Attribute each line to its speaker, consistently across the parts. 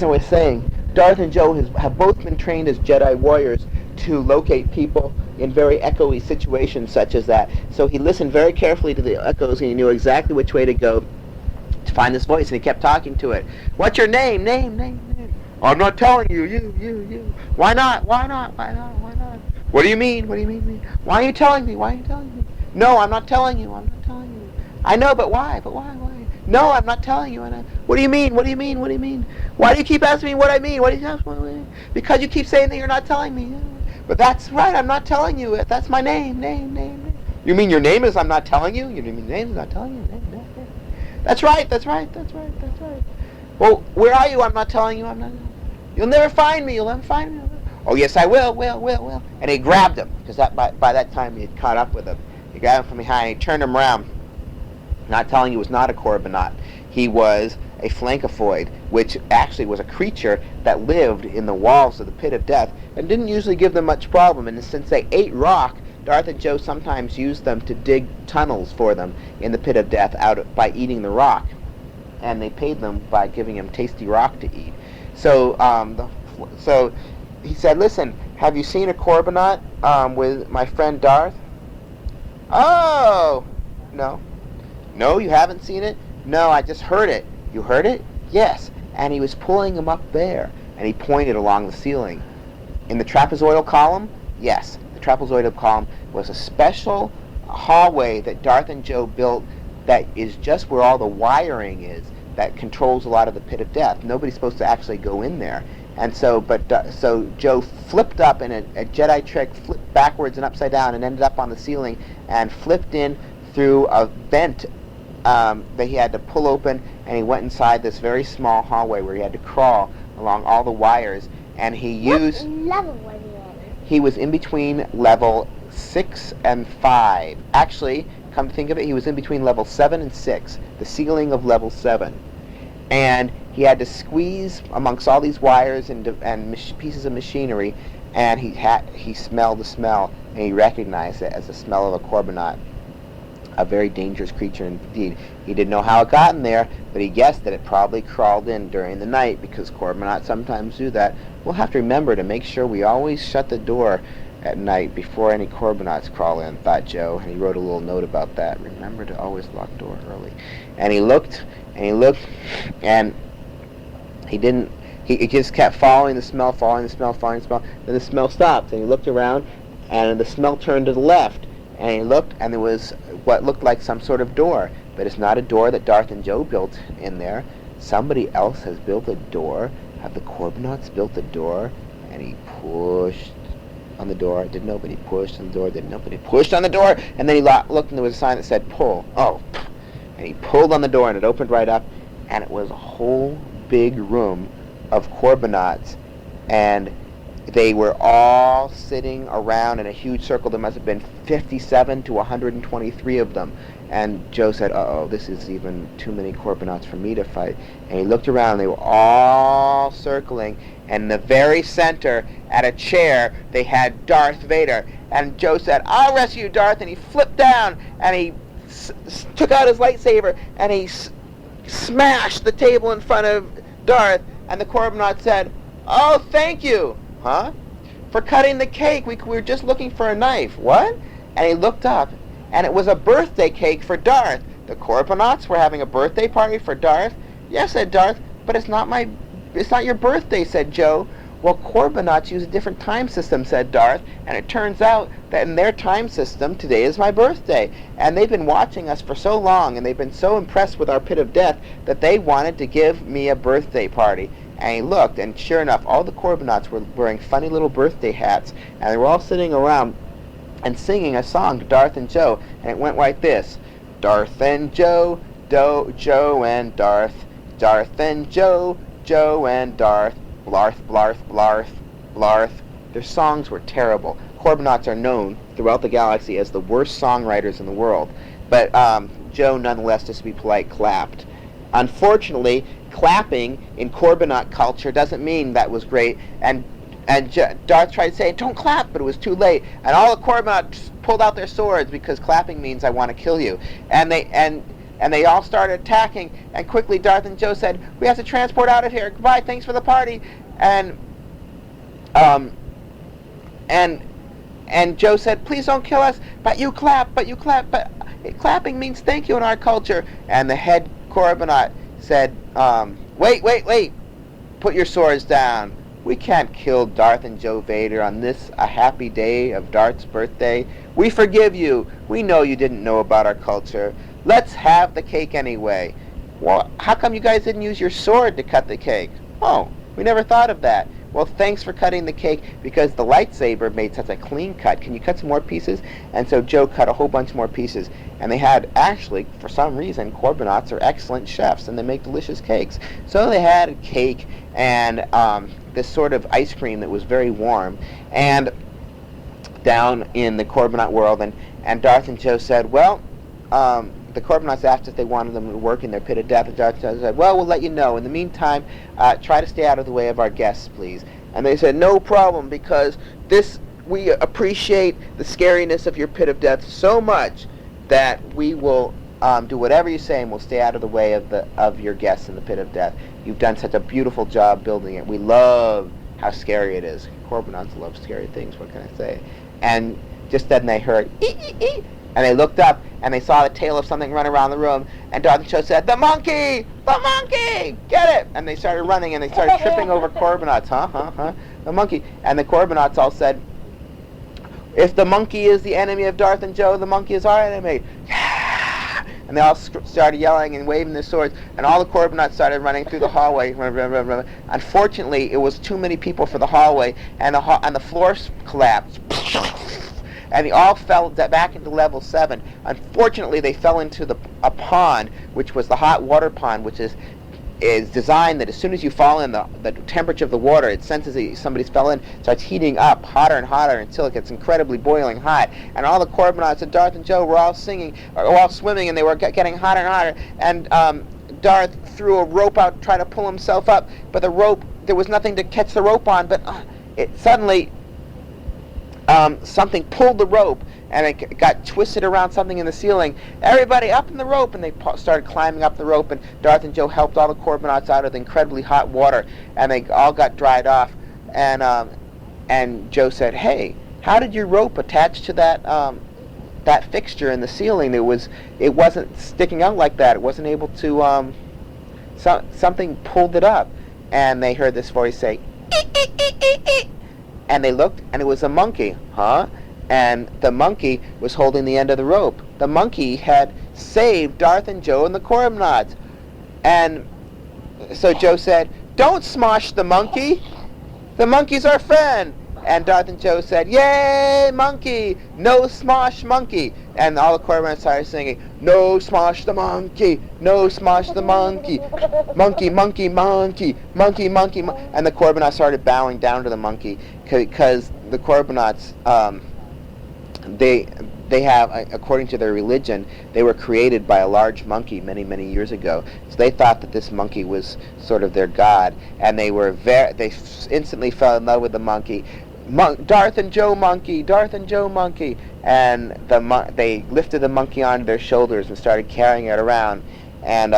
Speaker 1: as I was saying, Darth and Joe have both been trained as Jedi warriors to locate people in very echoey situations such as that. So he listened very carefully to the echoes, and he knew exactly which way to go to find this voice, and he kept talking to it. What's your name? Name. I'm not telling you. You. Why not? Why not? What do you mean? Why are you telling me? No, I'm not telling you. I know, but why? No, I'm not telling you. What do you mean? Why do you keep asking me what I mean? Because you keep saying that you're not telling me. But that's right, I'm not telling you. That's my name. You mean your name is I'm not telling you? You mean your name is not telling you? Name. That's right. Well, where are you? I'm not telling you. You'll never find me. Oh, yes, I will. And he grabbed him, because by that time he had caught up with him. He grabbed him from behind, he turned him around. Not telling you, was not a Corbinot. He was a Flankifoid, which actually was a creature that lived in the walls of the Pit of Death and didn't usually give them much problem. And since they ate rock, Darth and Joe sometimes used them to dig tunnels for them in the Pit of Death by eating the rock. And they paid them by giving him tasty rock to eat. So he said, listen, have you seen a Corbinot with my friend Darth? Oh, no. No, you haven't seen it? No, I just heard it. You heard it? Yes. And he was pulling him up there, and he pointed along the ceiling. In the trapezoidal column? Yes. The trapezoidal column was a special hallway that Darth and Joe built that is just where all the wiring is that controls a lot of the Pit of Death. Nobody's supposed to actually go in there. And so Joe flipped up in a Jedi trick, flipped backwards and upside down, and ended up on the ceiling and flipped in through a vent that he had to pull open, and he went inside this very small hallway where he had to crawl along all the wires, and he used...
Speaker 2: What level was he on?
Speaker 1: He was in between level 6 and 5. Actually, come to think of it, he was in between level 7 and 6, the ceiling of level 7. And he had to squeeze amongst all these wires and pieces of machinery, and he smelled the smell, and he recognized it as the smell of a Corbinot. A very dangerous creature indeed. He didn't know how it got in there, but he guessed that it probably crawled in during the night, because Corbinots sometimes do that. We'll have to remember to make sure we always shut the door at night before any Corbinots crawl in, thought Joe, and he wrote a little note about that. Remember to always lock the door early. And he looked, and he didn't, he just kept following the smell. Then the smell stopped, and he looked around, and the smell turned to the left. And he looked, and there was what looked like some sort of door. But it's not a door that Darth and Joe built in there. Somebody else has built a door. Have the Corbinots built a door? And he pushed on the door. Didn't nobody pushed on the door? Didn't nobody pushed on the door? And then he looked, and there was a sign that said pull. Oh. And he pulled on the door, and it opened right up. And it was a whole big room of Corbinots. And they were all sitting around in a huge circle. There must have been 57 to 123 of them. And Joe said, uh-oh, this is even too many Corbinots for me to fight. And he looked around, and they were all circling. And in the very center, at a chair, they had Darth Vader. And Joe said, I'll rescue you, Darth. And he flipped down, and he took out his lightsaber, and he smashed the table in front of Darth. And the Corbinot said, oh, thank you. Huh? For cutting the cake. We were just looking for a knife. What? And he looked up, and it was a birthday cake for Darth. The Corbinots were having a birthday party for Darth? Yes, said Darth, but it's not your birthday, said Joe. Well, Corbinots use a different time system, said Darth, and it turns out that in their time system, today is my birthday. And they've been watching us for so long, and they've been so impressed with our Pit of Death that they wanted to give me a birthday party. And he looked, and sure enough, all the Corbinots were wearing funny little birthday hats, and they were all sitting around and singing a song to Darth and Joe, and it went like this. Darth and Joe, Joe and Darth, Darth and Joe, Joe and Darth, Blarth, Blarth, Blarth, Blarth. Their songs were terrible. Corbinots are known throughout the galaxy as the worst songwriters in the world, but Joe, nonetheless, just to be polite, clapped. Unfortunately, clapping in Corbinot culture doesn't mean that was great, and Darth tried to say, don't clap, but it was too late, and all the Corbinots pulled out their swords, because clapping means I want to kill you, and and they all started attacking. And quickly, Darth and Joe said, "We have to transport out of here. Goodbye. Thanks for the party." And and Joe said, "Please don't kill us, but you clap, but clapping means thank you in our culture." And the head Corbinaut said, wait, put your swords down. We can't kill Darth and Joe Vader on this, a happy day of Darth's birthday. We forgive you. We know you didn't know about our culture. Let's have the cake anyway. Well, how come you guys didn't use your sword to cut the cake? Oh, we never thought of that. Well, thanks for cutting the cake, because the lightsaber made such a clean cut. Can you cut some more pieces? And so Joe cut a whole bunch more pieces. And they had, actually, for some reason, Corbinauts are excellent chefs, and they make delicious cakes. So they had a cake and this sort of ice cream that was very warm. And down in the Corbinaut world, and Darth and Joe said, well, the Corbinauts asked if they wanted them to work in their pit of death, and Darth said, well, we'll let you know. In the meantime, try to stay out of the way of our guests, please. And they said, no problem, because we appreciate the scariness of your pit of death so much that we will do whatever you say, and we'll stay out of the way of your guests in the pit of death. You've done such a beautiful job building it. We love how scary it is. Corbinauts love scary things, what can I say? And just then they heard, ee, ee, ee. And they looked up, and they saw the tail of something run around the room, and Darth and Joe said, the monkey! The monkey! Get it! And they started running, and they started tripping over Corbinauts. The monkey. And the Corbinauts all said, if the monkey is the enemy of Darth and Joe, the monkey is our enemy. And they all started yelling and waving their swords, and all the Corbinauts started running through the hallway. Unfortunately, it was too many people for the hallway, and the floor collapsed. And they all fell back into level 7. Unfortunately, they fell into a pond, which was the hot water pond, which is designed that as soon as you fall in, the temperature of the water, it senses that somebody's fell in, starts heating up hotter and hotter until it gets incredibly boiling hot. And all the Corbinauts and Darth and Joe were all swimming, and they were getting hotter and hotter. And Darth threw a rope out, trying to pull himself up, but the rope, there was nothing to catch the rope on, but it suddenly... something pulled the rope, and it got twisted around something in the ceiling. Everybody up in the rope, and they started climbing up the rope, and Darth and Joe helped all the Corbinauts out of the incredibly hot water, and they all got dried off. And Joe said, hey, how did your rope attach to that fixture in the ceiling? It wasn't sticking out like that. It wasn't able to, something pulled it up. And they heard this voice say, ee, ee, ee, ee, ee. And they looked, and it was a monkey, And the monkey was holding the end of the rope. The monkey had saved Darth and Joe and the Corbinauts. And so Joe said, don't smosh the monkey. The monkey's our friend. And Darth and Joe said, yay, monkey! No smosh monkey! And all the Corbinauts started singing, no smosh the monkey! No smosh the monkey! Monkey, monkey, monkey! Monkey, monkey, And the Corbinauts started bowing down to the monkey, because the Corbinauts, they have, according to their religion, they were created by a large monkey many, many years ago. So they thought that this monkey was sort of their god, and they instantly fell in love with the monkey. Darth and Joe monkey, Darth and Joe monkey, and they lifted the monkey onto their shoulders and started carrying it around, and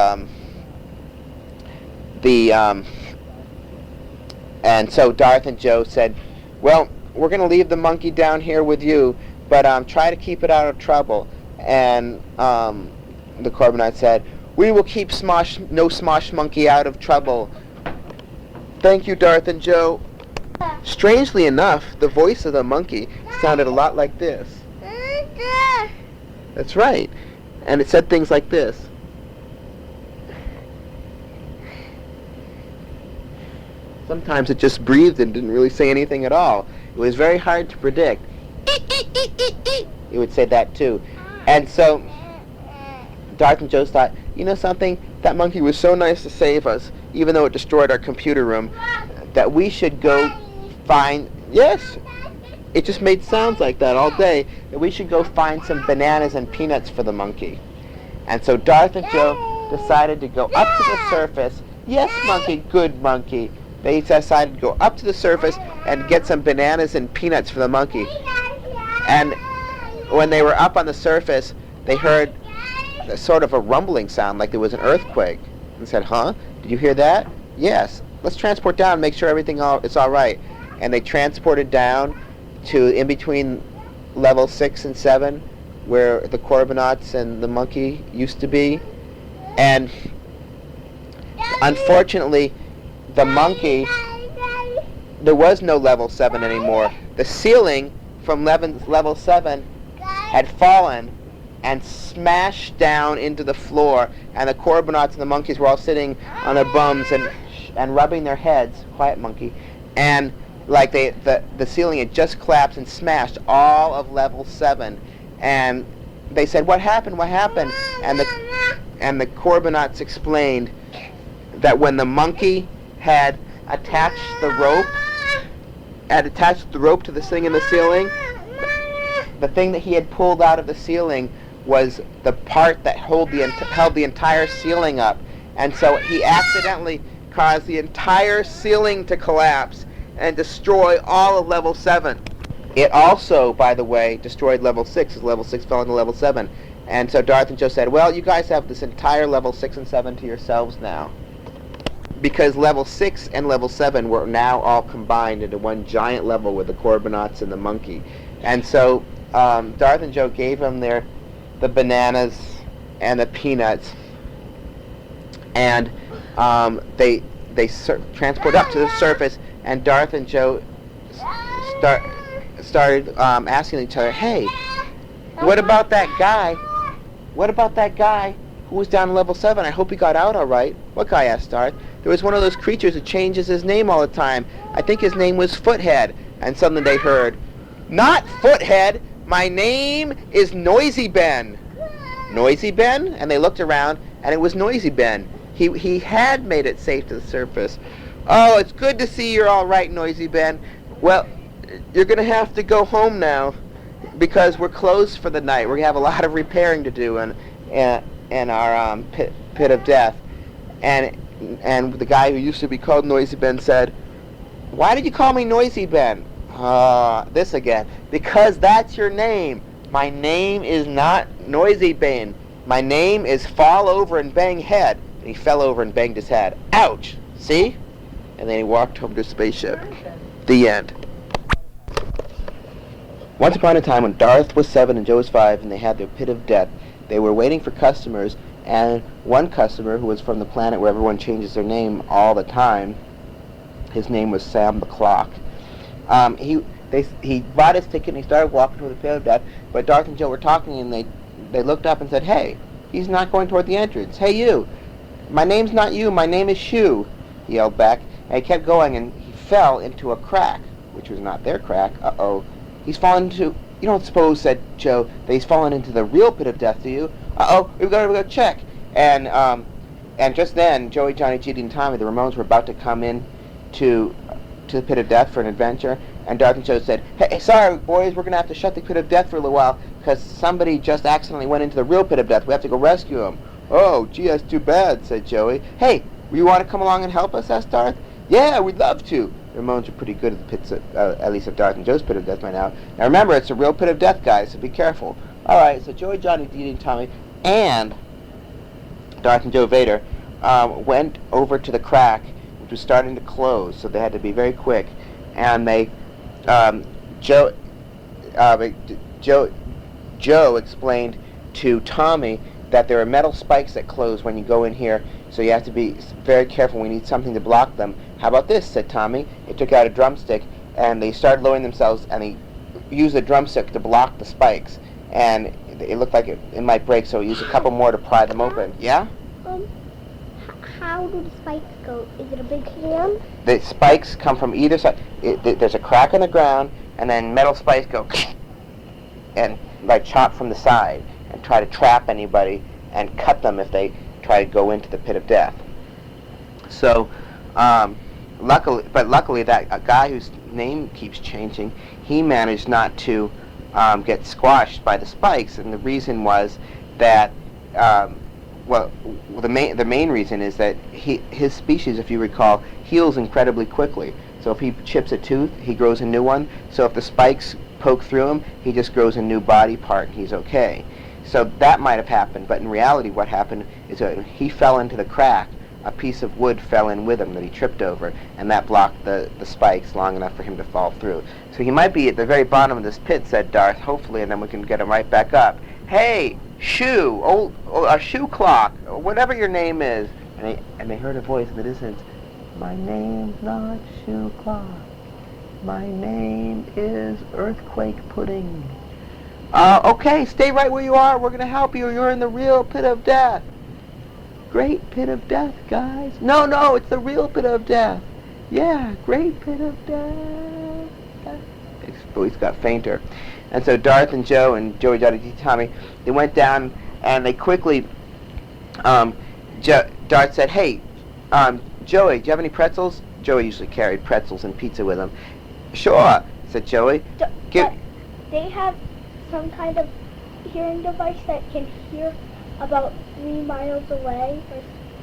Speaker 1: and so Darth and Joe said, well, we're going to leave the monkey down here with you, but try to keep it out of trouble. And the Corbinauts said, we will keep no smosh monkey out of trouble. Thank you, Darth and Joe. Strangely enough, the voice of the monkey sounded a lot like this. That's right. And it said things like this. Sometimes it just breathed and didn't really say anything at all. It was very hard to predict. It would say that too. And so Darth and Joe thought, you know something? That monkey was so nice to save us, even though it destroyed our computer room, that we should go find... Yes, it just made sounds like that all day. That we should go find some bananas and peanuts for the monkey. And so Darth and Joe decided to go up to the surface. Yes, monkey, good monkey. They decided to go up to the surface and get some bananas and peanuts for the monkey. And when they were up on the surface, they heard sort of a rumbling sound, like there was an earthquake. And said, "Huh? Did you hear that?" "Yes. Let's transport down and make sure everything is all right." And they transported down to in between level 6 and 7, where the Corbinauts and the monkey used to be. And unfortunately, the monkey, there was no level 7 anymore. The ceiling from level 7 had fallen and smashed down into the floor, and the Corbinauts and the monkeys were all sitting on their bums and rubbing their heads. Quiet, monkey. And like the ceiling had just collapsed and smashed all of level 7. And they said, "What happened? What happened?" And the Corbinauts explained that when the monkey had attached the rope to the thing in the ceiling, the thing that he had pulled out of the ceiling was the part that held the entire ceiling up. And so he accidentally caused the entire ceiling to collapse and destroy all of level 7. It also, by the way, destroyed level 6, as level 6 fell into level 7. And so Darth and Joe said, "Well, you guys have this entire level 6 and 7 to yourselves now." Because level 6 and level 7 were now all combined into one giant level with the Corbinauts and the monkey. And so Darth and Joe gave them the bananas and the peanuts, and they transport up to the surface, and Darth and Joe started asking each other, "Hey, what about that guy? What about that guy who was down in level 7? I hope he got out all right." "What guy?" asked Darth. "There was one of those creatures who changes his name all the time. I think his name was Foothead." And suddenly they heard, "Not Foothead! My name is Noisy Ben." "Noisy Ben?" And they looked around, and it was Noisy Ben. He had made it safe to the surface. "Oh, it's good to see you're all right, Noisy Ben. Well, you're going to have to go home now because we're closed for the night. We're going to have a lot of repairing to do in our pit of death." And the guy who used to be called Noisy Ben said, "Why did you call me Noisy Ben?" This again. "Because that's your name. My name is not Noisy Ben. My name is Fall Over and Bang Head." And he fell over and banged his head. "Ouch! See?" And then he walked home to his spaceship. The end. Once upon a time, when Darth was 7 and Joe was 5, and they had their pit of death, they were waiting for customers, and one customer, who was from the planet where everyone changes their name all the time, his name was Sam the Clock. He bought his ticket and he started walking toward the pit of death, but Darth and Joe were talking, and they looked up and said, "Hey, he's not going toward the entrance. Hey, you! My name's not you, my name is Shoo," he yelled back. And he kept going, and he fell into a crack, which was not their crack. Uh-oh. "He's fallen into..." "You don't suppose," said Joe, "that he's fallen into the real pit of death, do you?" "Uh-oh, we've got to go check." And just then, Joey, Johnny, Judy, and Tommy, the Ramones, were about to come in to the pit of death for an adventure, and Darth and Joe said, "Hey, sorry, boys, we're going to have to shut the pit of death for a little while, because somebody just accidentally went into the real pit of death. We have to go rescue him." "Oh, gee, that's too bad," said Joey. "Hey, you want to come along and help us?" asked Darth. "Yeah, we'd love to." The Ramones are pretty good at the pits, at least at Darth and Joe's pit of death by now. Now remember, it's a real pit of death, guys, so be careful. All right, so Joey, Johnny, Dee Dee, and Tommy, and Darth and Joe Vader went over to the crack, which was starting to close, so they had to be very quick. And they, Joe explained to Tommy that there are metal spikes that close when you go in here, so you have to be very careful. We need something to block them. "How about this?" said Tommy. He took out a drumstick, and they started lowering themselves, and they used the drumstick to block the spikes. And it looked like it might break, so he used a couple more to pry them open. Yeah?
Speaker 2: How do the spikes go? Is it a big hand?
Speaker 1: The spikes come from either side. There's a crack in the ground, and then metal spikes go and like chop from the side and try to trap anybody and cut them if they try to go into the pit of death. So, luckily, that guy whose name keeps changing, he managed not to get squashed by the spikes, and the reason was that, the main reason is that his species, if you recall, heals incredibly quickly. So if he chips a tooth, he grows a new one. So if the spikes poke through him, he just grows a new body part, and he's okay. So that might have happened, but in reality what happened is that he fell into the crack. A piece of wood fell in with him that he tripped over, and that blocked the spikes long enough for him to fall through. So he might be at the very bottom of this pit, said Darth, hopefully, and then we can get him right back up. Hey, Shoe, a shoe clock, whatever your name is. And they heard a voice in the distance. My name's not Shoe Clock. My name is Earthquake Pudding. Okay, stay right where you are. We're going to help you. You're in the real pit of death. Great pit of death, guys. No, it's the real pit of death. Yeah, great pit of death. His voice got fainter. And so Darth and Joe and Joey, Johnny, T. Tommy, they went down and they quickly, Darth said, hey, Joey, do you have any pretzels? Joey usually carried pretzels and pizza with him. Sure, said Joey.
Speaker 2: But they have some kind of hearing device that can hear about 3 miles away.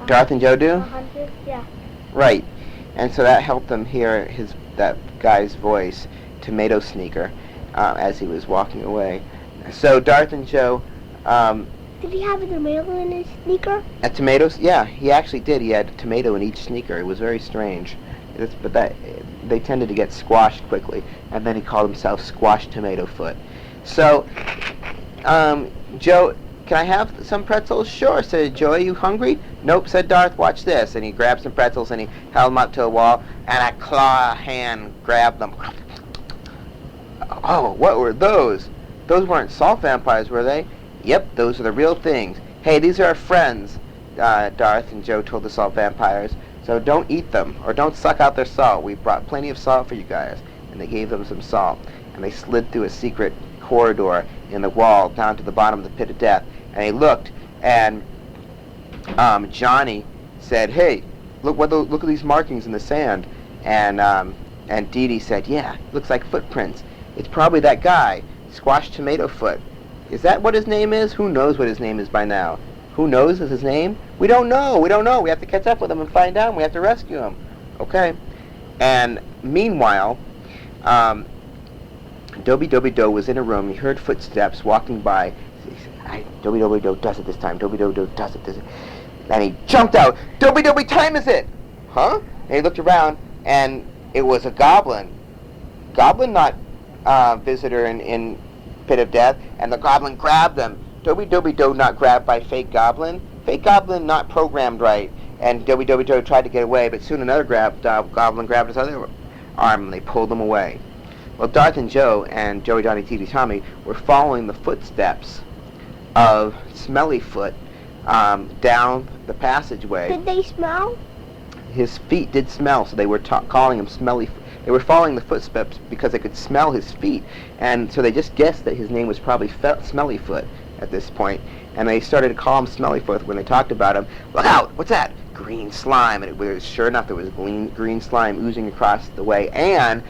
Speaker 2: Or,
Speaker 1: Darth and Joe do?
Speaker 2: 100, yeah.
Speaker 1: Right. And so that helped them hear that guy's voice, Tomato Sneaker, as he was walking away. So Darth and Joe...
Speaker 2: did he have a tomato in his sneaker?
Speaker 1: A tomato? Yeah, he actually did. He had a tomato in each sneaker. It was very strange. But they tended to get squashed quickly. And then he called himself Squash Tomato Foot. So, Joe... Can I have some pretzels? Sure, said Joey. You hungry? Nope, said Darth. Watch this. And he grabbed some pretzels and he held them up to a wall, and a claw hand grabbed them. Oh, what were those? Those weren't salt vampires, were they? Yep, those are the real things. Hey, these are our friends, Darth and Joe told the salt vampires. So don't eat them, or don't suck out their salt. We brought plenty of salt for you guys. And they gave them some salt. And they slid through a secret corridor in the wall down to the bottom of the pit of death. And he looked, and Johnny said, "Hey, look at these markings in the sand." And Dee Dee said, "Yeah, looks like footprints. It's probably that guy, Squash Tomato Foot. Is that what his name is? Who knows what his name is by now? Who knows is his name? We don't know. We have to catch up with him and find out. We have to rescue him." Okay. And meanwhile, Dobby-Dobby-Do was in a room. He heard footsteps walking by. Dobby-Dobby-Do does it this time. Dobby-Dobby-Do does it this time. And he jumped out. Dobby-Dobby, time is it? Huh? And he looked around, and it was a goblin. Goblin, not visitor in Pit of Death. And the goblin grabbed him. Dobby-Dobby-Do not grabbed by fake goblin. Fake goblin not programmed right. And Dobby-Dobby-Do tried to get away, but soon another goblin grabbed his other arm, and they pulled him away. Well, Darth and Joe and Joey, Johnny, T.D. Tommy were following the footsteps of Smelly Foot down the passageway.
Speaker 2: Did they smell?
Speaker 1: His feet did smell, so they were calling him Smelly Foot. They were following the footsteps because they could smell his feet, and so they just guessed that his name was probably Smelly Foot at this point, and they started to call him Smelly Foot when they talked about him. Look out! What's that? Green slime. And it was, sure enough, there was green slime oozing across the way, and...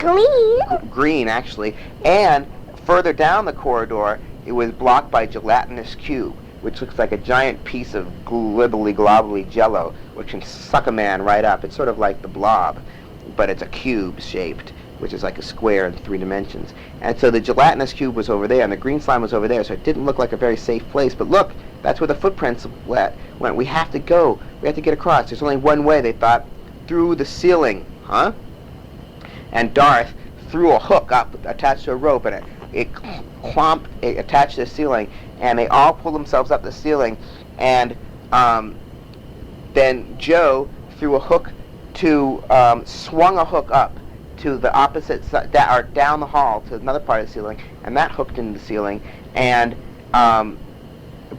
Speaker 1: Green, actually. And further down the corridor, it was blocked by a gelatinous cube, which looks like a giant piece of glibbly-globbly jello, which can suck a man right up. It's sort of like the Blob, but it's a cube-shaped, which is like a square in 3 dimensions. And so the gelatinous cube was over there, and the green slime was over there, so it didn't look like a very safe place. But look, that's where the footprints went. We have to go. We have to get across. There's only one way, they thought. Through the ceiling. Huh? And Darth threw a hook up attached to a rope, and it attached to the ceiling, and they all pulled themselves up the ceiling, and then Joe threw a hook swung a hook up to the opposite side, or down the hall to another part of the ceiling, and that hooked into the ceiling, and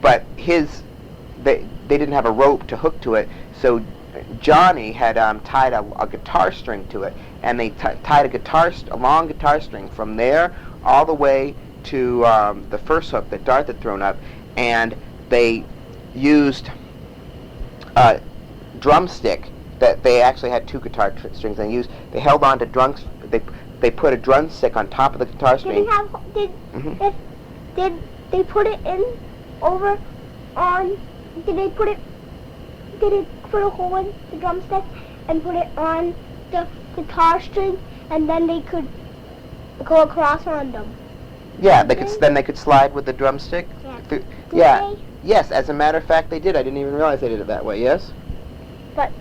Speaker 1: but they didn't have a rope to hook to it, so Johnny had tied a guitar string to it, and they tied a long guitar string from there all the way to the first hook that Darth had thrown up, and they used a drumstick. That they actually had 2 guitar strings they held on to drums. They put a drumstick on top of the guitar string.
Speaker 2: Did they put it in over on? Did they put a hole in the drumstick and put it on the guitar string, and then they could go across on them?
Speaker 1: Yeah, then they could slide with the drumstick.
Speaker 2: Yeah.
Speaker 1: Through,
Speaker 2: Did
Speaker 1: yeah.
Speaker 2: they?
Speaker 1: Yes, as a matter of fact, they did. I didn't even realize they did it that way. Yes.
Speaker 2: But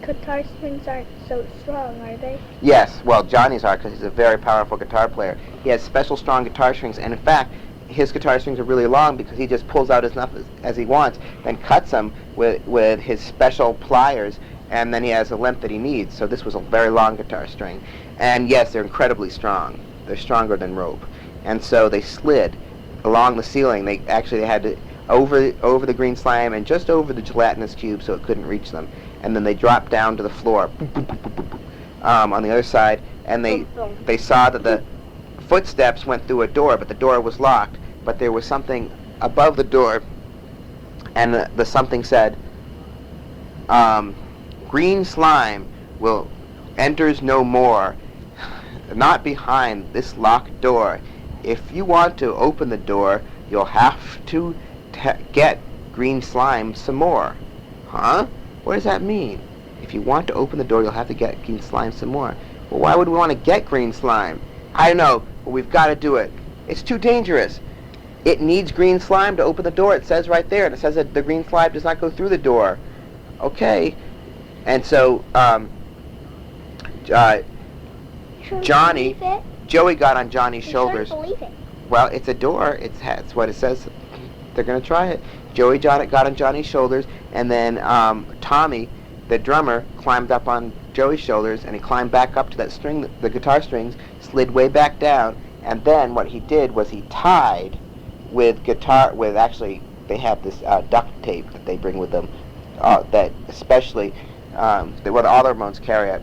Speaker 2: guitar strings aren't so strong, are they?
Speaker 1: Yes. Well, Johnny's are because he's a very powerful guitar player. He has special strong guitar strings, and in fact, his guitar strings are really long because he just pulls out as enough as he wants, then cuts them with his special pliers, and then he has the length that he needs. So this was a very long guitar string, and yes, they're incredibly strong. They're stronger than rope, and so they slid along the ceiling. They had to over the green slime and just over the gelatinous cube so it couldn't reach them, and then they dropped down to the floor on the other side, and they saw that the footsteps went through a door, but the door was locked. But there was something above the door, and the something said, "Green slime enters no more, not behind this locked door. If you want to open the door, you'll have to get green slime some more." Huh? What does that mean? If you want to open the door, you'll have to get green slime some more. Well, why would we want to get green slime? I don't know, but we've got to do it. It's too dangerous. It needs green slime to open the door. It says right there, and it says that the green slime does not go through the door. Okay. And so, Johnny, Joey got on Johnny's shoulders.
Speaker 2: Believe it.
Speaker 1: Well, it's a door. It's what it says. They're going to try it. Joey got on Johnny's shoulders, and then Tommy, the drummer, climbed up on Joey's shoulders, and he climbed back up to that string, the guitar strings, slid way back down, and then what he did was he tied actually, they have this duct tape that they bring with them, that especially, all the Ramones carry it,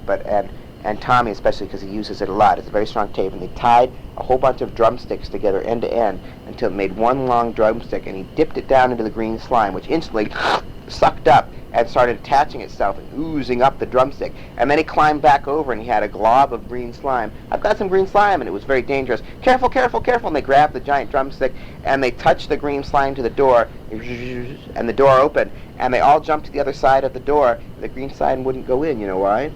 Speaker 1: and Tommy especially because he uses it a lot. It's a very strong tape, and they tied a whole bunch of drumsticks together end to end until it made one long drumstick, and he dipped it down into the green slime, which instantly sucked up and started attaching itself and oozing up the drumstick. And then he climbed back over, and he had a glob of green slime. "I've got some green slime," and it was very dangerous. "Careful, careful, careful!" And they grabbed the giant drumstick, and they touched the green slime to the door, and the door opened, and they all jumped to the other side of the door. The green slime wouldn't go in. You know why?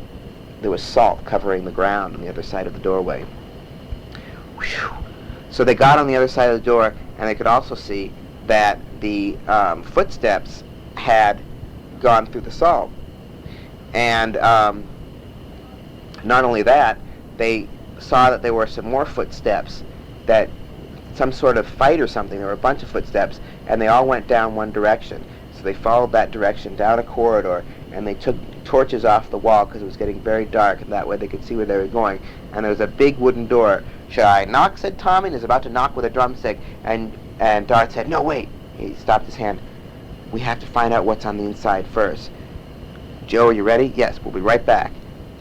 Speaker 1: There was salt covering the ground on the other side of the doorway. Whew. So they got on the other side of the door, and they could also see that the footsteps had gone through the salt. And not only that, they saw that there were some more footsteps, that some sort of fight or something. There were a bunch of footsteps, and they all went down one direction. So they followed that direction down a corridor, and they took torches off the wall because it was getting very dark, and that way they could see where they were going. And there was a big wooden door. "Shall I knock?" said Tommy, and he was about to knock with a drumstick, and Dart said, "No, wait." He stopped his hand. "We have to find out what's on the inside first. Joe, are you ready?" "Yes, we'll be right back."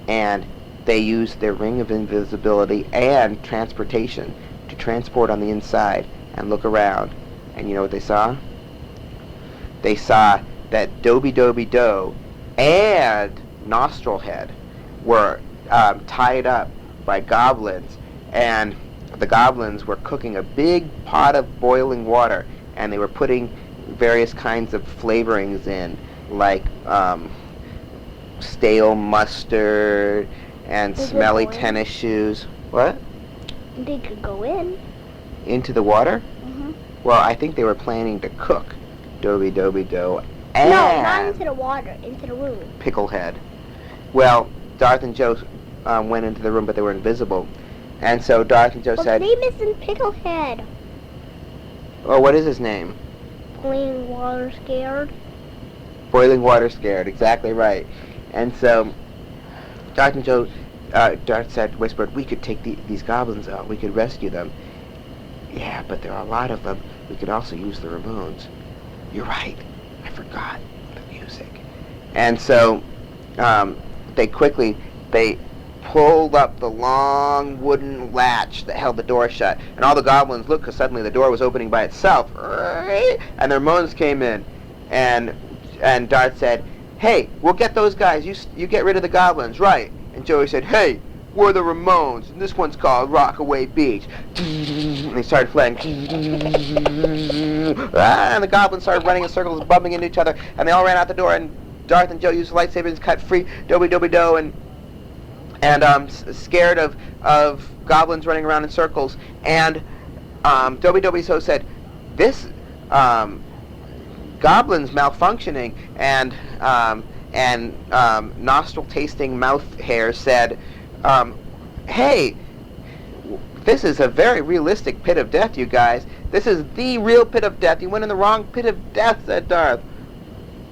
Speaker 1: And they used their ring of invisibility and transportation to transport on the inside and look around. And you know what they saw? They saw that Doby Doby Do and Nostril Head were tied up by goblins, and the goblins were cooking a big pot of boiling water, and they were putting various kinds of flavorings in, like stale mustard and smelly tennis shoes. What?
Speaker 2: They could go in.
Speaker 1: Into the water?
Speaker 2: Mm-hmm.
Speaker 1: Well, I think they were planning to cook Doby Doby Do and
Speaker 2: No, not into the water, into the room.
Speaker 1: Picklehead. Well, Darth and Joe went into the room, but they were invisible. And so Darth and Joe said...
Speaker 2: What's his name isn't Picklehead.
Speaker 1: Oh, what is his name?
Speaker 2: Boiling water scared.
Speaker 1: Boiling water scared, exactly right. And so Darth and Joe, Darth said, whispered, "We could take these goblins out. We could rescue them." "Yeah, but there are a lot of them. We could also use the Ramones." "You're right. I forgot the music." And so they pulled up the long wooden latch that held the door shut, and all the goblins looked because suddenly the door was opening by itself, and the Ramones came in, and Darth said, "Hey, we'll get those guys. You get rid of the goblins, right?" And Joey said, "Hey, we're the Ramones, and this one's called Rockaway Beach." And they started playing. And the goblins started running in circles, bumping into each other, and they all ran out the door, and Darth and Joe used the lightsabers to cut free Doby Doby Do, and scared of goblins running around in circles. And Dobby Dobby So said, this goblin's malfunctioning, and nostril tasting mouth hair said, hey, this is a very realistic pit of death, you guys. This is the real pit of death. You went in the wrong pit of death, said Darth.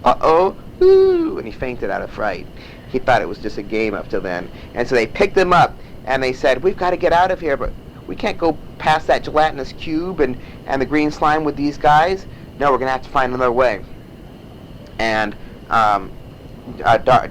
Speaker 1: Uh-oh. Ooh. And he fainted out of fright. He thought it was just a game up till then. And so they picked him up, and they said, we've got to get out of here, but we can't go past that gelatinous cube and the green slime with these guys. No, we're going to have to find another way. And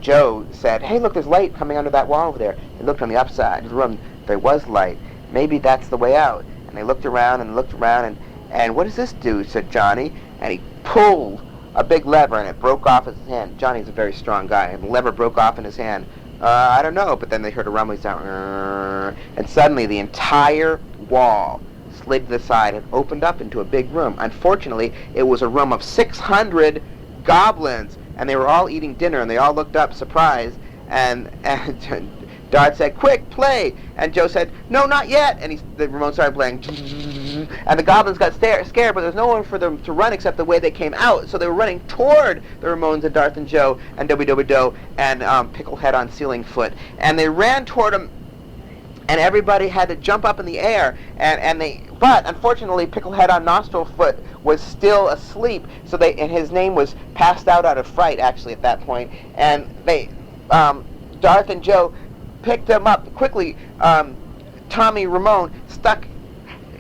Speaker 1: Joe said, hey, look, there's light coming under that wall over there. They looked on the upside of the room. There was light. Maybe that's the way out. And they looked around, and what does this do, said Johnny. And he pulled a big lever, and it broke off his hand. Johnny's a very strong guy, and the lever broke off in his hand. I don't know, but then they heard a rumbling sound, and suddenly the entire wall slid to the side and opened up into a big room. Unfortunately, it was a room of 600 goblins, and they were all eating dinner, and they all looked up surprised, and Darth said, quick, play! And Joe said, no, not yet! And the remote started playing, and the goblins got scared, but there was no one for them to run except the way they came out, so they were running toward the Ramones and Darth and Joe and Dobby Dobby Do and Picklehead on Ceiling Foot. And they ran toward them, and everybody had to jump up in the air, but unfortunately Picklehead on Nostril Foot was still asleep, and his name was passed out of fright, actually, at that point, and Darth and Joe picked him up quickly. Tommy Ramone stuck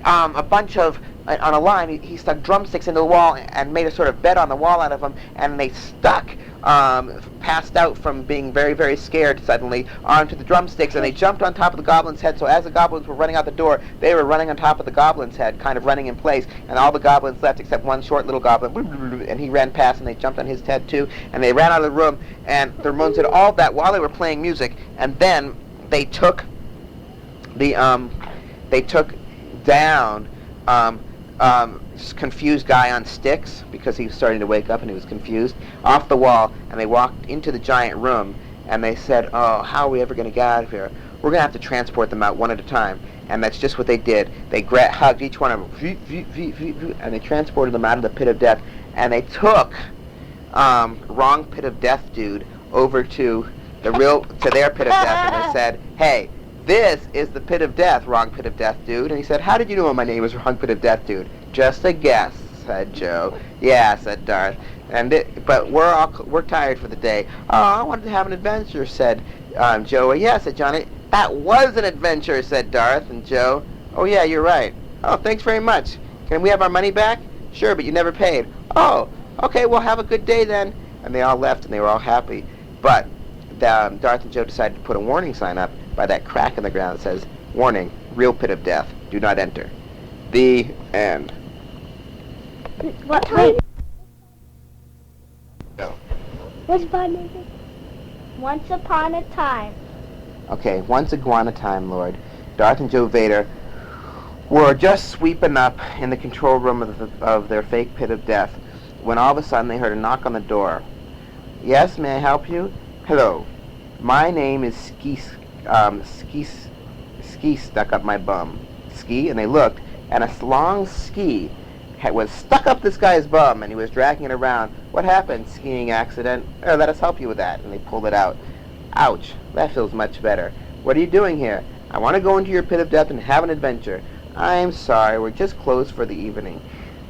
Speaker 1: a bunch of, on a line, he stuck drumsticks into the wall and made a sort of bed on the wall out of them, and they stuck, passed out from being very, very scared suddenly, onto the drumsticks, and they jumped on top of the goblin's head, so as the goblins were running out the door, they were running on top of the goblin's head, kind of running in place, and all the goblins left except one short little goblin, and he ran past, and they jumped on his head too, and they ran out of the room, and the Ramones did all that while they were playing music, and then they took down confused guy on sticks, because he was starting to wake up and he was confused, off the wall, and they walked into the giant room, and they said, oh, how are we ever going to get out of here? We're going to have to transport them out one at a time. And that's just what they did. They hugged each one of them, and they transported them out of the pit of death, and they took wrong pit of death dude over to their pit of death, and they said, hey, this is the pit of death, wrong pit of death dude. And he said, how did you know my name was wrong pit of death dude? Just a guess, said Joe. Yeah, said Darth. But we're tired for the day. Oh, I wanted to have an adventure, said Joe. Yeah, said Johnny. That was an adventure, said Darth. And Joe, oh yeah, you're right. Oh, thanks very much. Can we have our money back? Sure, but you never paid. Oh, okay, well, have a good day then. And they all left, and they were all happy. But Darth and Joe decided to put a warning sign up by that crack in the ground that says, warning, real pit of death, do not enter. The end.
Speaker 2: What time?
Speaker 1: No.
Speaker 2: What's my name? Once upon a time.
Speaker 1: Okay, once upon a time, Lord, Darth and Joe Vader were just sweeping up in the control room of their fake pit of death when all of a sudden they heard a knock on the door. Yes, may I help you? Hello, my name is Ski stuck up my bum. Ski, and they looked, and a long ski was stuck up this guy's bum, and he was dragging it around. What happened? Skiing accident? Oh, let us help you with that. And they pulled it out. Ouch, that feels much better. What are you doing here? I want to go into your pit of death and have an adventure. I'm sorry, we're just closed for the evening.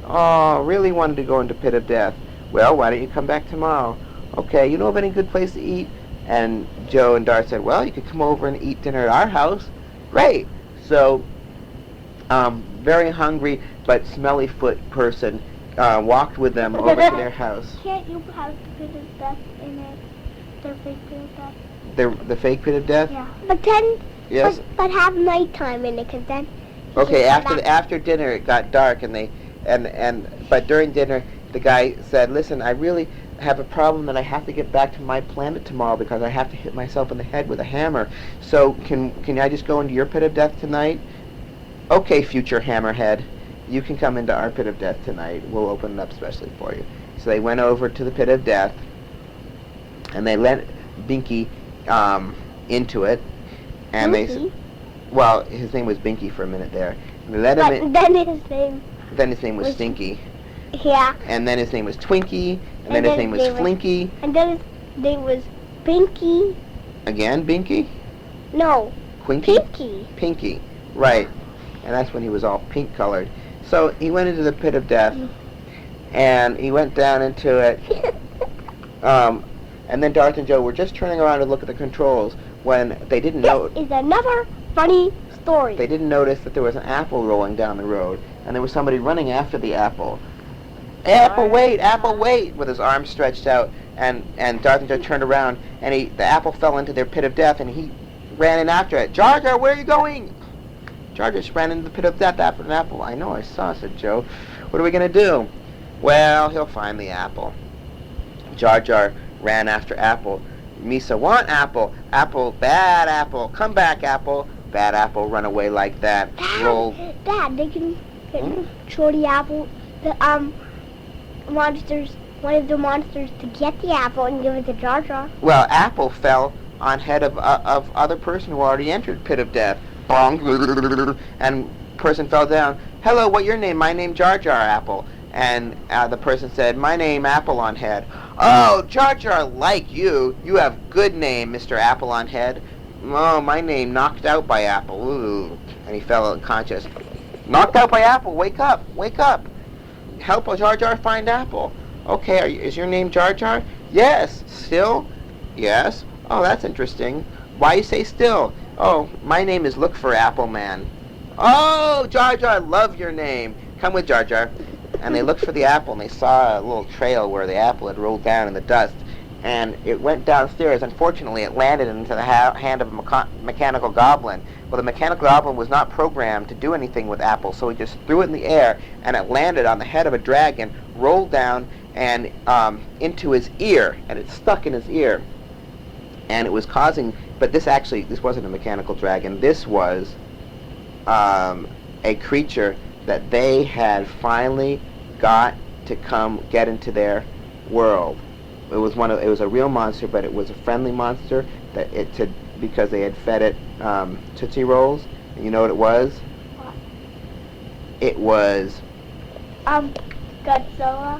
Speaker 1: Oh, really wanted to go into pit of death. Well, why don't you come back tomorrow? Okay, you know of any good place to eat? And Joe and Darth said, well, you could come over and eat dinner at our house. Great. So, very hungry but smelly foot person walked with them over to their house.
Speaker 2: Can't you have the pit of death in it? Their fake pit of death?
Speaker 1: The fake pit of death?
Speaker 2: Yeah. But then,
Speaker 1: yes.
Speaker 2: But have nighttime in it, because then...
Speaker 1: Okay, after dinner it got dark, but during dinner the guy said, listen, I really have a problem that I have to get back to my planet tomorrow because I have to hit myself in the head with a hammer. So can I just go into your pit of death tonight? Okay, future hammerhead, you can come into our pit of death tonight. We'll open it up specially for you. So they went over to the pit of death, and they let Binky into it, and well, his name was Binky for a minute there, They let him
Speaker 2: But
Speaker 1: in.
Speaker 2: then his name,
Speaker 1: Then his name was
Speaker 2: was-
Speaker 1: Stinky.
Speaker 2: yeah.
Speaker 1: And then his name was Twinkie. And then his name was Flinky.
Speaker 2: And then his name was Pinky.
Speaker 1: Again, Binky?
Speaker 2: No,
Speaker 1: Quinky?
Speaker 2: Pinky.
Speaker 1: Pinky. Right. And that's when he was all pink colored. So he went into the pit of death. And he went down into it. And then Darth and Joe were just turning around to look at the controls when they didn't know.
Speaker 2: This is another funny story.
Speaker 1: They didn't notice that there was an apple rolling down the road, and there was somebody running after the apple. Apple, wait! Apple, wait! With his arms stretched out, and Darth and Joe turned around, and the apple fell into their pit of death, and he ran in after it. Jar Jar, where are you going? Jar Jar just ran into the pit of death after an apple. I know, I saw, said Joe. What are we gonna do? Well, he'll find the apple. Jar Jar ran after Apple. Misa, want apple. Apple, bad apple. Come back, apple. Bad apple, run away like that. Roll.
Speaker 2: Dad, they can show the apple, the monsters, one of the monsters to get the apple and give it to Jar Jar.
Speaker 1: Well, apple fell on head of other person who already entered pit of death. Bong. And person fell down. Hello, what your name? My name Jar Jar Apple. And the person said, my name Apple on Head. Oh, Jar Jar, like you. You have good name, Mr. Apple on Head. Oh, my name knocked out by Apple. Ooh. And he fell unconscious. Knocked out by Apple. Wake up. Wake up. Help Jar Jar find Apple. Okay, is your name Jar Jar? Yes. Still? Yes. Oh, that's interesting. Why you say still? Oh, my name is Look for Apple Man. Oh, Jar Jar, love your name. Come with Jar Jar. And they looked for the apple, and they saw a little trail where the apple had rolled down in the dust. And it went downstairs. Unfortunately, it landed into the hand of a mechanical goblin. Well, the mechanical goblin was not programmed to do anything with Apple, so he just threw it in the air, and it landed on the head of a dragon, rolled down and into his ear, and it stuck in his ear. And it was causing, but this wasn't a mechanical dragon. This was a creature that they had finally got to come get into their world. It was a real monster, but it was a friendly monster because they had fed it Tootsie Rolls. And you know what it was?
Speaker 2: What?
Speaker 1: It was
Speaker 2: Godzilla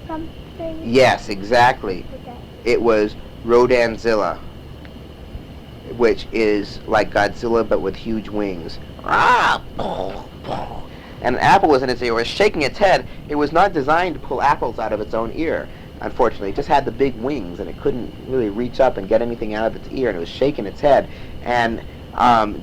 Speaker 2: something?
Speaker 1: yes, exactly.
Speaker 2: Okay.
Speaker 1: It was Rodanzilla, which is like Godzilla but with huge wings. And an apple was in its ear. It was shaking its head. It was not designed to pull apples out of its own ear, unfortunately. It just had the big wings, and it couldn't really reach up and get anything out of its ear, and it was shaking its head. And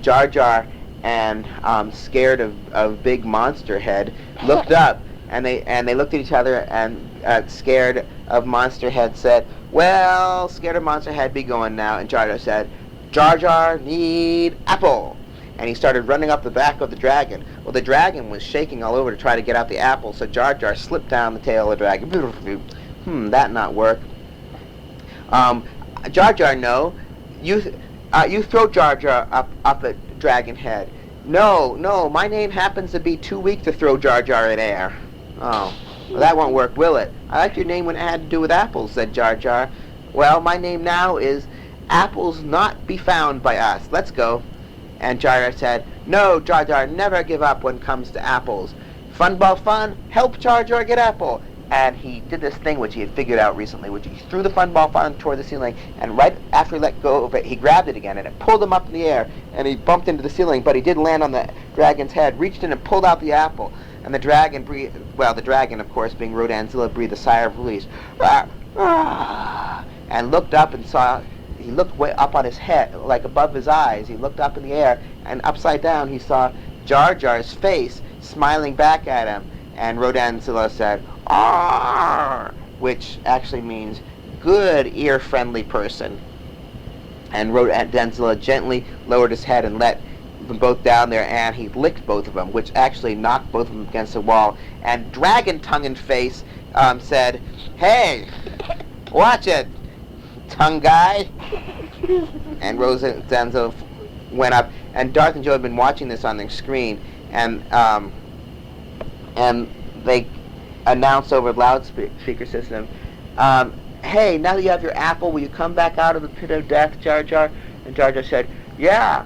Speaker 1: Jar Jar and scared of Big Monster Head looked up, and they looked at each other, and scared of Monster Head said, well, scared of Monster Head, be going now. And Jar Jar said, Jar Jar need apple. And he started running up the back of the dragon. Well, the dragon was shaking all over to try to get out the apple, so Jar Jar slipped down the tail of the dragon. That not work. Jar Jar, no. You throw Jar Jar up at Dragon Head. No, my name happens to be too weak to throw Jar Jar in air. Oh, well, that won't work, will it? I like your name when it had to do with apples, said Jar Jar. Well, my name now is Apples Not Be Found by Us. Let's go. And Jar Jar said, no, Jar Jar, never give up when it comes to apples. Fun ball fun, help Jar Jar get apple. And he did this thing which he had figured out recently, which he threw the fun ball fun toward the ceiling, and right after he let go of it, he grabbed it again, and it pulled him up in the air, and he bumped into the ceiling, but he did land on the dragon's head, reached in and pulled out the apple, and the dragon breathed, the dragon, of course, being Rodanzilla, breathed a sigh of release, and looked up and saw. He looked way up on his head, like above his eyes. He looked up in the air, and upside down he saw Jar Jar's face smiling back at him. And Rodanzilla said, "Arr," which actually means good ear-friendly person. And Rodanzilla gently lowered his head and let them both down there, and he licked both of them, which actually knocked both of them against the wall. And Dragon Tongue and Face said, "Hey, watch it, tongue guy." And Rodanzilla went up, and Darth and Joe had been watching this on their screen, and they announced over the loudspeaker system, "Hey, now that you have your apple, will you come back out of the pit of death, Jar Jar?" And Jar Jar said, "Yeah,"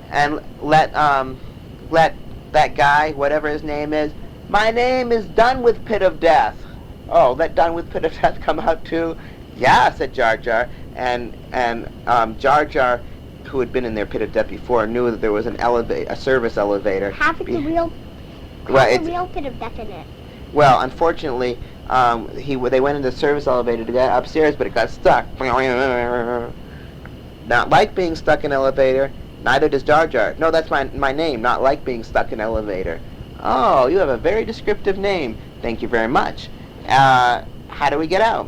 Speaker 1: and let that guy, whatever his name is, my name is Done with Pit of Death. Oh, let Done with Pit of Death come out too? Yeah, said Jar Jar. And Jar Jar, who had been in their Pit of Death before, knew that there was a service elevator.
Speaker 2: Half the real Pit of Death in it.
Speaker 1: Well, unfortunately, they went into the service elevator to get upstairs, but it got stuck. Not like being stuck in an elevator. Neither does Jar Jar. No, that's my name. Not like being stuck in an elevator. Oh, you have a very descriptive name. Thank you very much. How do we get out?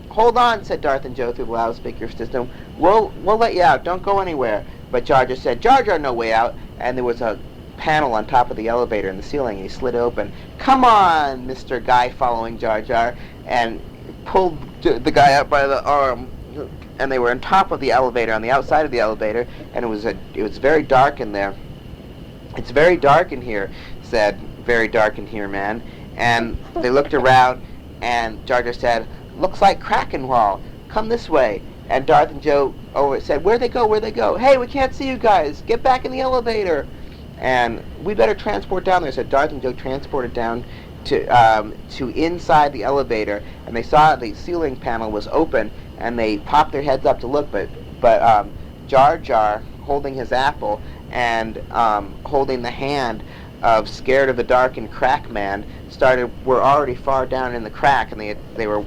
Speaker 1: Hold on, said Darth and Joe through the loudspeaker system. We'll let you out. Don't go anywhere. But Jar Jar said, Jar Jar, no way out. And there was a panel on top of the elevator in the ceiling, and he slid open. Come on, Mr. Guy following Jar Jar, and pulled the guy up by the arm. And they were on top of the elevator, on the outside of the elevator, and it was very dark in there. It's very dark in here, said Very Dark in Here, man. And they looked around, and Jar Jar said, looks like Krakenwall. Come this way. And Darth and Joe said, where'd they go? Where'd they go? Hey, we can't see you guys. Get back in the elevator. And we better transport down there. So Darth and Joe transported down to inside the elevator, and they saw the ceiling panel was open, and they popped their heads up to look, but Jar Jar, holding his apple and holding the hand of Scared of the Dark and Crack Man, were already far down in the crack, and they were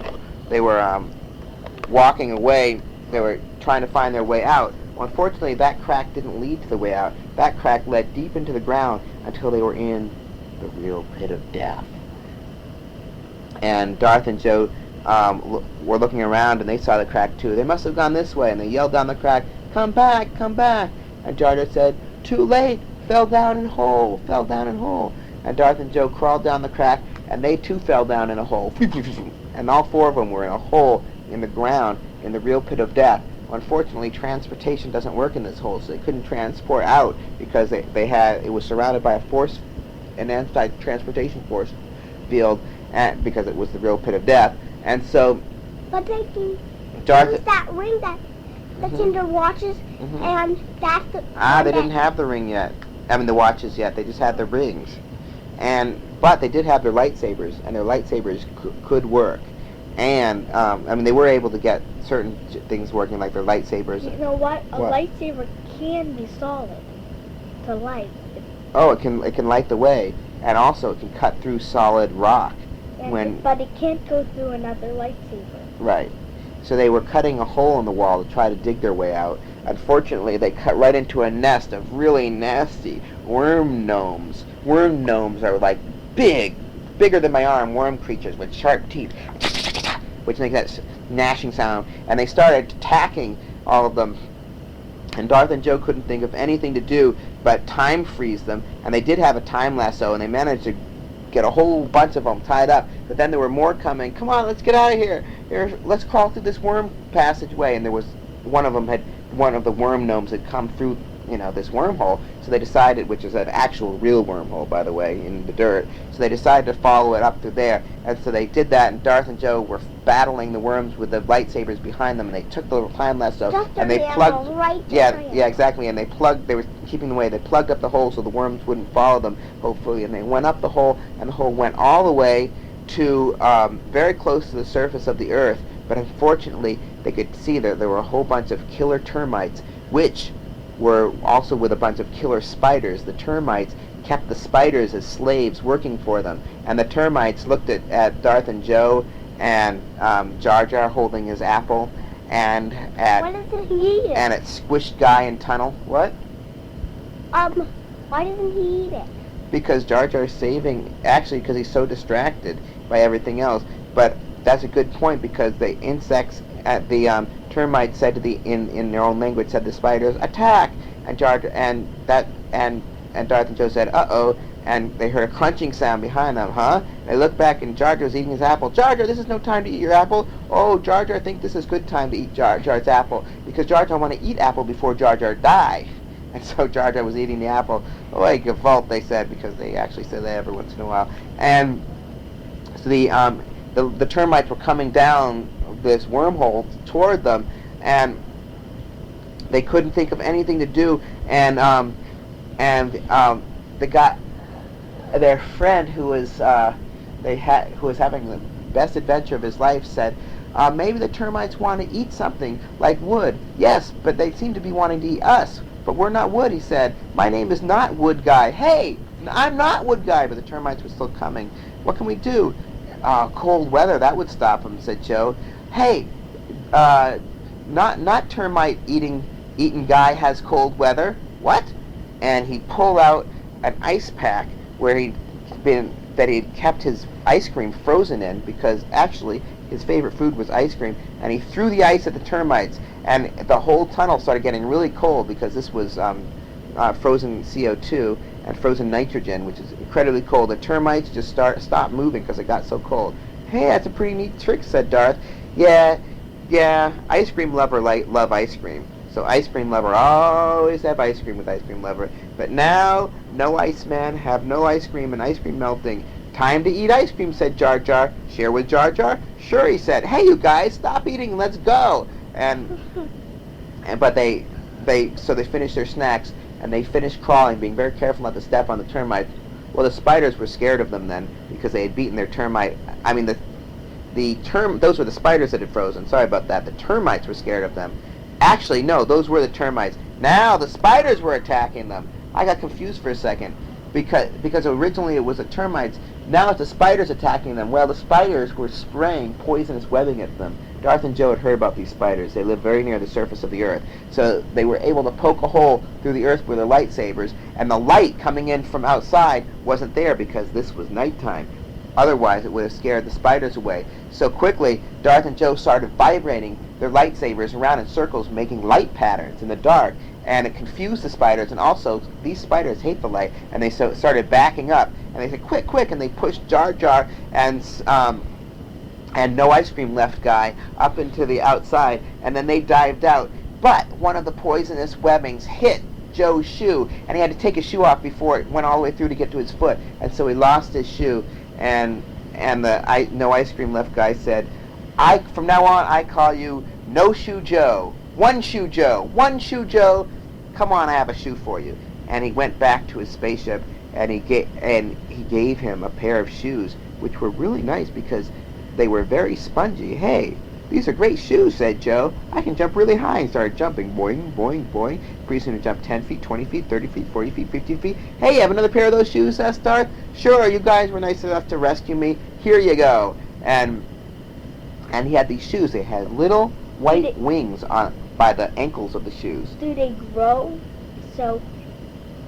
Speaker 1: walking away. They were trying to find their way out. Well, unfortunately, that crack didn't lead to the way out. That crack led deep into the ground until they were in the real pit of death. And Darth and Joe were looking around, and they saw the crack too. They must have gone this way, and they yelled down the crack, come back, come back. And Jar Jar said, too late, fell down in hole, fell down in hole. And Darth and Joe crawled down the crack, and they too fell down in a hole. And all four of them were in a hole in the ground in the real pit of death. Unfortunately, transportation doesn't work in this hole, so they couldn't transport out because it was surrounded by an anti-transportation force field, because it was the real pit of death. And so,
Speaker 2: but they can use that ring that's in their watches, and that's the.
Speaker 1: They didn't have the ring yet. I mean, the watches yet. They just had the rings, but they did have their lightsabers, and their lightsabers could work. And they were able to get certain things working, like their lightsabers.
Speaker 2: You know what? A lightsaber can be solid to light.
Speaker 1: Oh, it can light the way, and also it can cut through solid rock.
Speaker 2: But it can't go through another lightsaber.
Speaker 1: Right. So they were cutting a hole in the wall to try to dig their way out. Unfortunately, they cut right into a nest of really nasty worm gnomes. Worm gnomes are like bigger than my arm, worm creatures with sharp teeth, which make that gnashing sound. And they started attacking all of them. And Darth and Joe couldn't think of anything to do but time freeze them. And they did have a time lasso, and they managed to get a whole bunch of them tied up. But then there were more coming. Come on, let's get out of here. Let's crawl through this worm passageway. And there was one of the worm gnomes had come through, this wormhole. So they decided, which is an actual real wormhole, by the way, in the dirt. So they decided to follow it up through there. And so they did that, and Darth and Joe were battling the worms with the lightsabers behind them, and they took the time lasso and they plugged. Yeah, exactly. And they were keeping the way. They plugged up the hole so the worms wouldn't follow them, hopefully. And they went up the hole, and the hole went all the way to very close to the surface of the Earth. But unfortunately, they could see that there were a whole bunch of killer termites, which were also with a bunch of killer spiders. The termites kept the spiders as slaves working for them. And the termites looked at Darth and Joe and Jar Jar holding his apple, and at Squished Guy in Tunnel. What?
Speaker 2: Why doesn't he eat it?
Speaker 1: Because Jar Jar's because he's so distracted by everything else. But that's a good point, because the insects at the termites said in their own language, said the spiders, attack! And Darth and Joe said, uh-oh, and they heard a crunching sound behind them. Huh? They looked back, and Jar Jar's eating his apple. Jar Jar, this is no time to eat your apple. Oh, Jar Jar, I think this is good time to eat Jar Jar's apple, because Jar Jar want to eat apple before Jar Jar die. And so Jar Jar was eating the apple. Oh, Gavolt, they said, because they actually say that every once in a while. And so the termites were coming down this wormhole toward them, and they couldn't think of anything to do. And the guy, their friend who was who was having the best adventure of his life said, maybe the termites want to eat something like wood. Yes, but they seem to be wanting to eat us. But we're not wood, he said. My name is not Wood Guy. Hey, I'm not Wood Guy. But the termites were still coming. What can we do? Cold weather, that would stop them, said Joe. Hey, not termite eating guy has cold weather. What? And he pulled out an ice pack where he'd kept his ice cream frozen in, because actually his favorite food was ice cream, and he threw the ice at the termites, and the whole tunnel started getting really cold because this was frozen CO2 and frozen nitrogen, which is incredibly cold. The termites just stopped moving because it got so cold. Hey, that's a pretty neat trick, said Darth. Yeah, ice cream lover love ice cream. So ice cream lover always have ice cream with ice cream lover. But now, no Iceman, have no ice cream and ice cream melting. Time to eat ice cream, said Jar Jar. Share with Jar Jar? Sure, he said. Hey, you guys, stop eating, let's go. But they finished their snacks, and they finished crawling, being very careful not to step on the termites. Well, the spiders were scared of them then, because they had beaten their termite. I mean, those were the spiders that had frozen. Sorry about that. The termites were scared of them. Actually, no, those were the termites. Now the spiders were attacking them. I got confused for a second, because originally it was the termites. Now it's the spiders attacking them. Well, the spiders were spraying poisonous webbing at them. Darth and Joe had heard about these spiders. They live very near the surface of the earth. So they were able to poke a hole through the earth with their lightsabers, and the light coming in from outside wasn't there because this was nighttime. Otherwise, it would have scared the spiders away. So quickly, Darth and Joe started vibrating their lightsabers around in circles, making light patterns in the dark. And it confused the spiders, and also, these spiders hate the light, and they started backing up. And they said, quick, quick, and they pushed Jar Jar and No Ice Cream Left guy up into the outside, and then they dived out. But one of the poisonous webbings hit Joe's shoe, and he had to take his shoe off before it went all the way through to get to his foot, and so he lost his shoe. And the No Ice Cream Left guy said, from now on, I call you No Shoe Joe. One Shoe Joe. One Shoe Joe. Come on, I have a shoe for you. And he went back to his spaceship, and he gave him a pair of shoes, which were really nice because they were very spongy. Hey, these are great shoes, said Joe. I can jump really high, and started jumping. Boing, boing, boing. Pretty soon he jumped 10 feet, 20 feet, 30 feet, 40 feet, 50 feet. Hey, you have another pair of those shoes, asked Darth. Sure, you guys were nice enough to rescue me. Here you go. And he had these shoes. They had little white wings by the ankles of the shoes.
Speaker 2: Do they grow? So,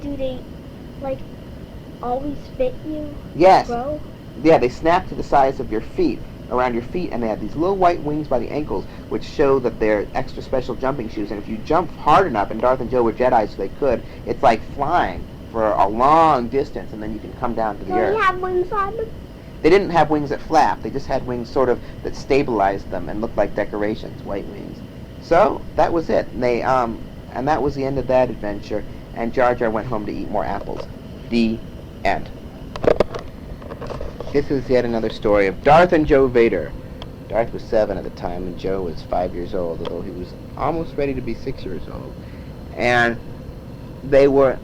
Speaker 2: do they, like, always fit you?
Speaker 1: Yes.
Speaker 2: Grow?
Speaker 1: Yeah, they snap to the size of your feet, around your feet, and they have these little white wings by the ankles, which show that they're extra special jumping shoes. And if you jump hard enough, and Darth and Joe were Jedi, so they could, it's like flying for a long distance, and then you can come down to the earth.
Speaker 2: Do they have wings on them?
Speaker 1: They didn't have wings that flap. They just had wings sort of that stabilized them and looked like decorations, white wings. So that was it. And that was the end of that adventure. And Jar Jar went home to eat more apples. The end. This is yet another story of Darth and Joe Vader. Darth was 7 at the time, and Joe was 5 years old, although he was almost ready to be 6 years old. And they were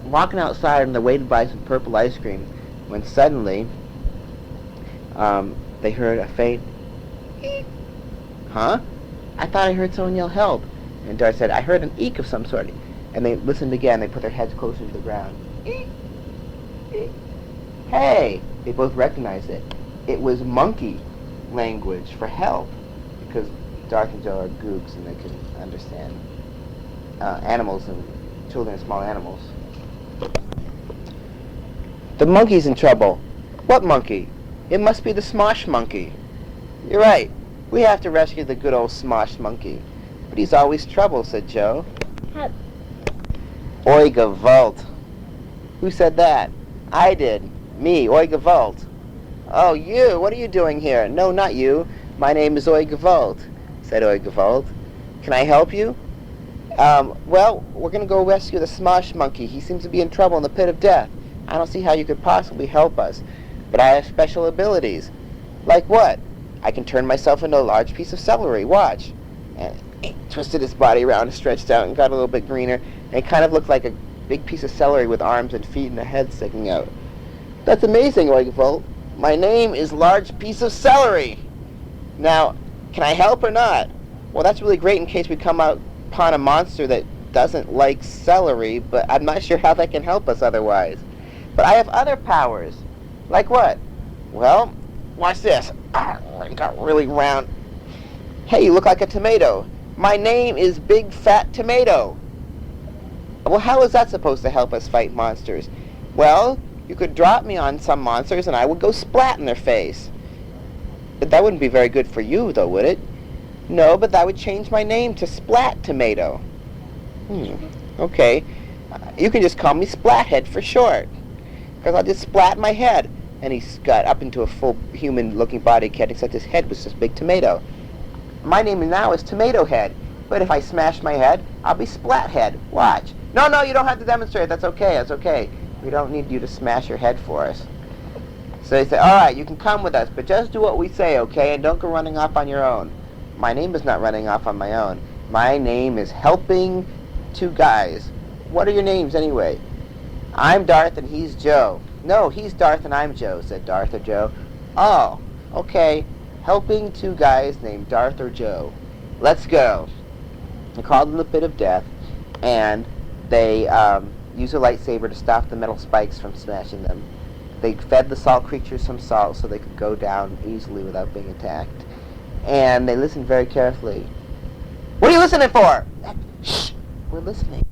Speaker 1: walking outside, and they waited to buy some purple ice cream, when suddenly they heard a faint, eek. Huh? I thought I heard someone yell help. And Darth said, I heard an eek of some sort. And they listened again. They put their heads closer to the ground. Eek, eek. Hey! They both recognized it. It was monkey language for help, because Darth and Joe are gooks and they can understand animals and children and small animals. The monkey's in trouble. What monkey? It must be the Smosh monkey. You're right. We have to rescue the good old Smosh monkey. But he's always trouble, said Joe. Oi Gavalt. Who said that? I did. Me, Oi Gavalt. Oh, you. What are you doing here? No, not you. My name is Oi Gavalt, said Oi Gavalt. Can I help you? Well, we're going to go rescue the Smosh monkey. He seems to be in trouble in the pit of death. I don't see how you could possibly help us. But I have special abilities. Like what? I can turn myself into a large piece of celery. Watch. And he twisted his body around and stretched out and got a little bit greener. And it kind of looked like big piece of celery with arms and feet and a head sticking out. That's amazing, Oigenfold. My name is Large Piece of Celery. Now, can I help or not? Well, that's really great in case we come out upon a monster that doesn't like celery, but I'm not sure how that can help us otherwise. But I have other powers. Like what? Well, watch this. I got really round. Hey, you look like a tomato. My name is Big Fat Tomato. Well, how is that supposed to help us fight monsters? Well, you could drop me on some monsters and I would go splat in their face. But that wouldn't be very good for you, though, would it? No, but that would change my name to Splat Tomato. Okay. You can just call me Splathead for short. Because I'll just splat my head. And he's got up into a full human-looking body, except his head was just big tomato. My name now is Tomato Head. But if I smash my head, I'll be Splathead. Watch. No, you don't have to demonstrate. That's okay. That's okay. We don't need you to smash your head for us. So they say, all right, you can come with us, but just do what we say, okay? And don't go running off on your own. My name is not running off on my own. My name is Helping Two Guys. What are your names, anyway? I'm Darth and he's Joe. No, he's Darth and I'm Joe, said Darth or Joe. Oh, okay. Helping Two Guys named Darth or Joe. Let's go. They called them the Pit of Death, and they used a lightsaber to stop the metal spikes from smashing them. They fed the salt creatures some salt so they could go down easily without being attacked. And they listened very carefully. What are you listening for? Shh! We're listening.